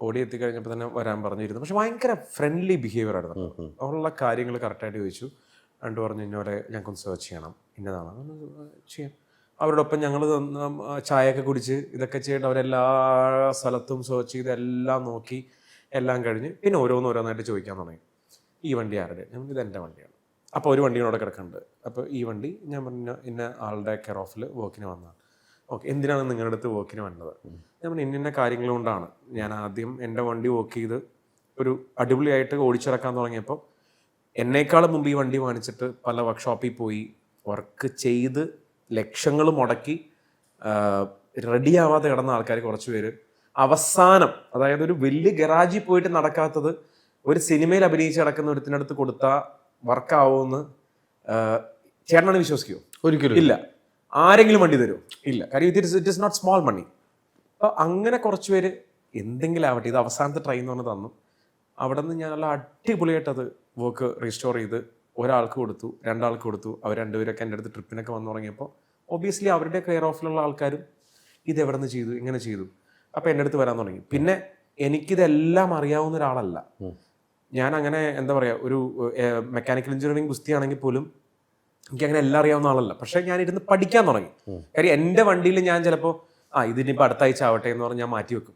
ഓടി എത്തിക്കഴിഞ്ഞപ്പോൾ തന്നെ വരാൻ പറഞ്ഞിരുന്നു. പക്ഷെ ഭയങ്കര ഫ്രണ്ട്ലി ബിഹേവിയർ ആയിരുന്നു. അവരുള്ള കാര്യങ്ങൾ കറക്റ്റായിട്ട് ചോദിച്ചു. രണ്ട് പറഞ്ഞു ഇന്നോടെ ഞങ്ങൾക്കൊന്ന് സെർച്ച് ചെയ്യണം, ഇന്നതാണ് ചെയ്യാം. അവരോടൊപ്പം ഞങ്ങൾ ചായയൊക്കെ കുടിച്ച് ഇതൊക്കെ ചെയ്തിട്ട് അവരെല്ലാ സ്ഥലത്തും സെർച്ച് ചെയ്ത് എല്ലാം നോക്കി എല്ലാം കഴിഞ്ഞ് പിന്നെ ഓരോന്നായിട്ട് ചോദിക്കാൻ തുടങ്ങി. ഈ വണ്ടി ആരുടെ? ഞാൻ ഇത് എൻ്റെ വണ്ടിയാണ്. അപ്പോൾ ഒരു വണ്ടിയോടെ കിടക്കുന്നുണ്ട്. അപ്പോൾ ഈ വണ്ടി ഞാൻ പറഞ്ഞ ഇന്ന ആളുടെ കെയർ ഓഫിൽ വർക്കിന് വന്നതാണ്. ഓക്കെ, എന്തിനാണ് നിങ്ങളുടെ അടുത്ത് വർക്കിന് വന്നത്? ഞാൻ പറഞ്ഞ ഇന്ന കാര്യങ്ങൾ കൊണ്ടാണ്. ഞാൻ ആദ്യം എൻ്റെ വണ്ടി വർക്ക് ചെയ്ത് ഒരു അടിപൊളിയായിട്ട് ഓടിച്ചിറക്കാൻ തുടങ്ങിയപ്പോൾ എന്നേക്കാളും മുമ്പ് ഈ വണ്ടി വാങ്ങിച്ചിട്ട് പല വർക്ക്ഷോപ്പിൽ പോയി വർക്ക് ചെയ്ത് ലക്ഷങ്ങൾ മുടക്കി റെഡിയാവാതെ കിടന്ന ആൾക്കാർ കുറച്ച് പേര് അവസാനം, അതായത് ഒരു വലിയ ഗറാജിൽ പോയിട്ട് നടക്കാത്തത് ഒരു സിനിമയിൽ അഭിനയിച്ച് നടക്കുന്ന ഒരുത്തിനടുത്ത് കൊടുത്താൽ വർക്കാവുമെന്ന് ചേട്ടനാണ് വിശ്വസിക്കുമോ? ഒരിക്കലും ഇല്ല. ആരെങ്കിലും വണ്ടി തരുമോ? ഇല്ല. കാര്യം ഇറ്റ് ഇസ് നോട്ട് സ്മോൾ മണി. അപ്പോൾ അങ്ങനെ കുറച്ച് പേര് എന്തെങ്കിലും ആവട്ടെ, ഇത് അവസാനത്തെ ട്രൈ എന്ന് പറഞ്ഞ് തന്നു. അവിടെ നിന്ന് ഞാൻ നല്ല അടിപൊളിയായിട്ട് അത് വർക്ക് റീസ്റ്റോർ ചെയ്ത് ഒരാൾക്ക് കൊടുത്തു, രണ്ടാൾക്ക് കൊടുത്തു. അവർ രണ്ടുപേരൊക്കെ എൻ്റെ അടുത്ത് ട്രിപ്പിനൊക്കെ വന്നു തുടങ്ങിയപ്പോൾ ഒബ്വിയസ്ലി അവരുടെ കെയർ ഓഫിലുള്ള ആൾക്കാരും ഇത് എവിടെ നിന്ന് ചെയ്തു, ഇങ്ങനെ ചെയ്തു, അപ്പോൾ എൻ്റെ അടുത്ത് വരാൻ തുടങ്ങി. പിന്നെ എനിക്കിതെല്ലാം അറിയാവുന്ന ഒരാളല്ല ഞാൻ. അങ്ങനെ എന്താ പറയുക, ഒരു മെക്കാനിക്കൽ എഞ്ചിനീയറിംഗ് ഗുസ്തിയാണെങ്കിൽ പോലും എനിക്കങ്ങനെ എല്ലാം അറിയാവുന്ന ആളല്ല. പക്ഷേ ഞാൻ ഇരുന്ന് പഠിക്കാൻ തുടങ്ങി. കാര്യം എൻ്റെ വണ്ടിയിൽ ഞാൻ ചിലപ്പോൾ ഇതിനിപ്പോൾ അടുത്ത ആഴ്ച ആവട്ടെ എന്ന് പറഞ്ഞ് ഞാൻ മാറ്റി വെക്കും.